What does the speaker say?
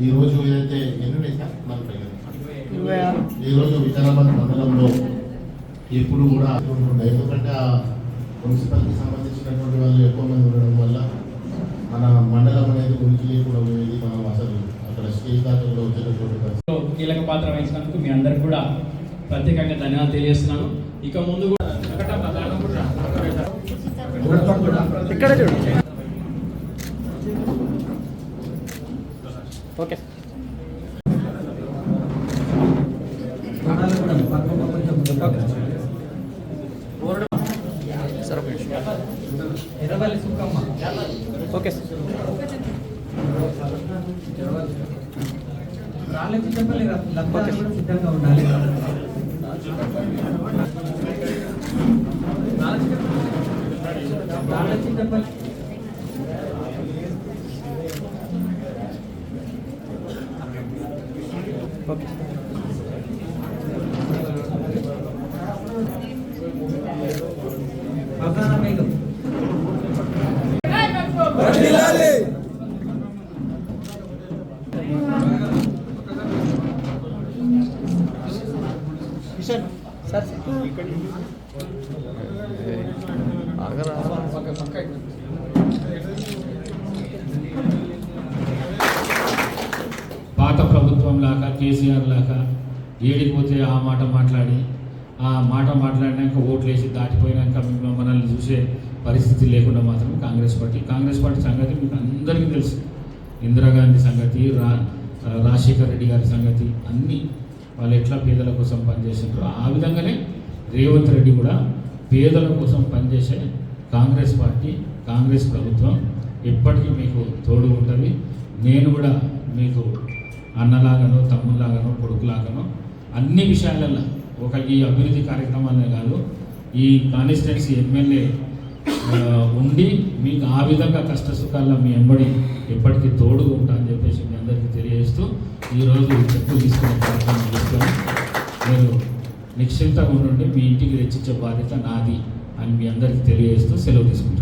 ఈరోజు ఏదైతే ఎన్ని సార్ ఈరోజు వికారాబాద్ మండలంలో ఎప్పుడు కూడా ఎందుకంటే ఆ మున్సిపాలిటీకి సంబంధించినటువంటి వాళ్ళు ఎక్కువ మంది ఉండడం వల్ల మన మండలం అనేది ఉనికి లేకుండా పోయేది. మనం అసలు అక్కడ స్టేజ్ దాకా కూడా వచ్చేటటువంటి కీలక పాత్ర వహించినందుకు మీ అందరికి కూడా ప్రత్యేకంగా ధన్యవాదాలు తెలియజేస్తున్నాను. ఇక ముందు కూడా ఇక్కడ చూడండి. ఓకే సార్ ఓకే సిద్ధంగా ఉండాలి. ఓకే సార్ పాత ప్రభుత్వం లాగా కేసీఆర్ లాగా ఏడిపోతే ఆ మాట మాట్లాడి ఆ మాట మాట్లాడినాక ఓట్లు వేసి దాటిపోయినాక మనల్ని చూసే పరిస్థితి లేకుండా మాత్రం కాంగ్రెస్ పార్టీ సంగతి మీకు అందరికీ తెలుసు. ఇందిరాగాంధీ సంగతి, రాజశేఖర్ రెడ్డి గారి సంగతి అన్నీ వాళ్ళు ఎట్లా పేదల కోసం పనిచేసిండ్రో ఆ విధంగానే రేవంత్ రెడ్డి కూడా పేదల కోసం పనిచేసే కాంగ్రెస్ పార్టీ, కాంగ్రెస్ ప్రభుత్వం ఎప్పటికీ మీకు తోడు ఉంటుంది. నేను కూడా మీకు అన్నలాగానో, తమ్ముళ్ళలాగానో, కొడుకులాగానో అన్ని విషయాలలో ఈ అభివృద్ధి కార్యక్రమాలనే కాదు, ఈ కాన్స్టిట్యున్సీ ఎమ్మెల్యే ఉండి మీకు ఆ విధంగా కష్ట సుఖాల్లో మీ ఎంబడి ఎప్పటికీ తోడుగా ఉంటా అని చెప్పేసి మీ అందరికీ తెలియజేస్తూ ఈరోజు చెప్పులు తీసుకునే కార్యక్రమం తీసుకొని మీరు నిశ్చింతగా ఉండండి. మీ ఇంటికి తెచ్చిచ్చే బాధ్యత నాది అని మీ అందరికీ తెలియజేస్తూ సెలవు తీసుకుంటాను.